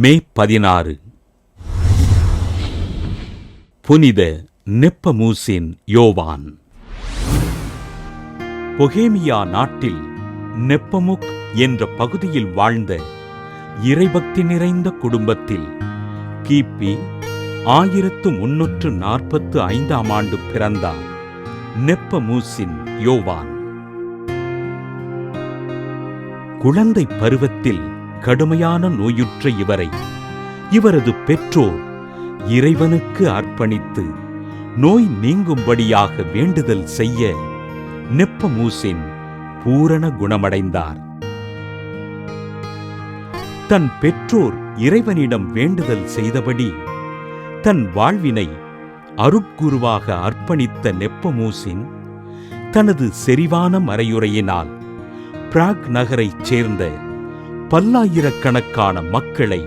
மே 16 புனித நெப்பமூசின் யோவான். பொகேமியா நாட்டில் நெப்பமுக் என்ற பகுதியில் வாழ்ந்த இறைபக்தி நிறைந்த குடும்பத்தில் கிபி 1345 ஆண்டு பிறந்தார் நெப்பமூசின் யோவான். குழந்தை பருவத்தில் கடுமையான நோயுற்ற இவரை இவரது பெற்றோர் இறைவனுக்கு அர்ப்பணித்து நோய் நீங்கும்படியாக வேண்டுதல் செய்ய நெப்பமூசின் பூரண குணமடைந்தார். தன் பெற்றோர் இறைவனிடம் வேண்டுதல் செய்தபடி தன் வாழ்வினை அருட்குருவாக அர்ப்பணித்த நெப்பமூசின் தனது செறிவான மறையுரையினால் பிராக் நகரைச் சேர்ந்த பல்லாயிரக்கணக்கான மக்களை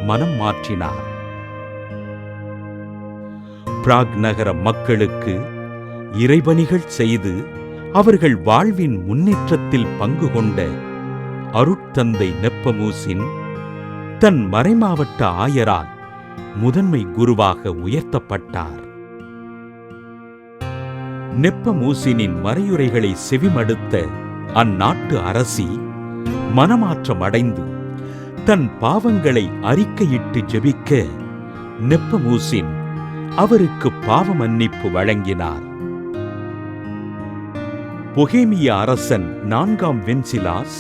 மனம் மாற்றினார். பிராக் நகர மக்களுக்கு இறைபணிகள் செய்து அவர்கள் வாழ்வின் முன்னேற்றத்தில் பங்கு கொண்ட அருட்தந்தை நெப்பமூசின் தன் மறைமாவட்ட ஆயரால் முதன்மை குருவாக உயர்த்தப்பட்டார். நெப்பமூசினின் மறையுரைகளை செவிமடுத்த அந்நாட்டு அரசி மனமாற்றம் அடைந்து தன் பாவங்களை அறிக்கையிட்டு ஜெபிக்க நெப்பமூசின் அவருக்கு பாவ மன்னிப்பு வழங்கினார். பொகேமிய அரசன் 4ஆம் வென்சிலாஸ்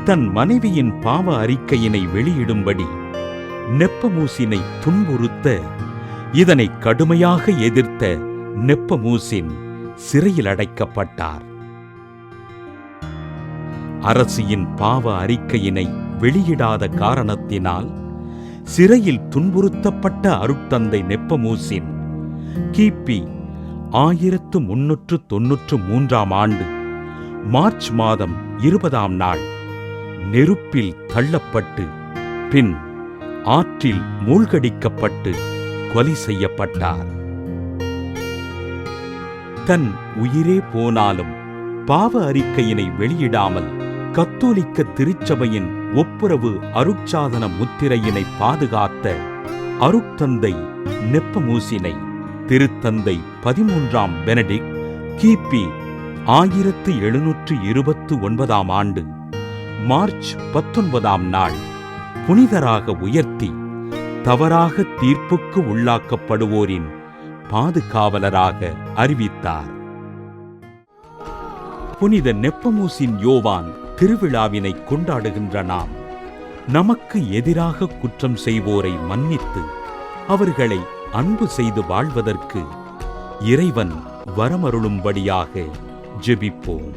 தன் மனைவியின் பாவ அறிக்கையினை வெளியிடும்படி நெப்பமூசினை துன்புறுத்த இதனை கடுமையாக எதிர்த்த நெப்பமூசின் சிறையில் அடைக்கப்பட்டார். அரசியின் பாவ அறிக்கையினை வெளியிடாத காரணத்தினால் சிறையில் துன்புறுத்தப்பட்ட அருட்தந்தை நெப்பமூசின் கிபி 1393 ஆண்டு மார்ச் மாதம் 20ஆம் நாள் நெருப்பில் தள்ளப்பட்டு பின் ஆற்றில் மூழ்கடிக்கப்பட்டு கொலை செய்யப்பட்டார். தன் உயிரே போனாலும் பாவ அறிக்கையினை வெளியிடாமல் கத்தோலிக்க திருச்சபையின் ஒப்புரவு அருட்சாதன முத்திரையினை பாதுகாத்த அருட்தந்தை நெப்பமூசினை திருத்தந்தை 13ஆம் பெனடிக்ட் கிபி 1729ஆம் ஆண்டு மார்ச் 19ஆம் நாள் புனிதராக உயர்த்தி தவறாக தீர்ப்புக்கு உள்ளாக்கப்படுவோரின் பாதுகாவலராக அறிவித்தார். புனித நெப்பமூசின் யோவான் திருவிழாவினை கொண்டாடுகின்ற நாம் நமக்கு எதிராக குற்றம் செய்வோரை மன்னித்து அவர்களை அன்பு செய்து வாழ்வதற்கு இறைவன் வரமருளும்படியாக ஜெபிப்போம்.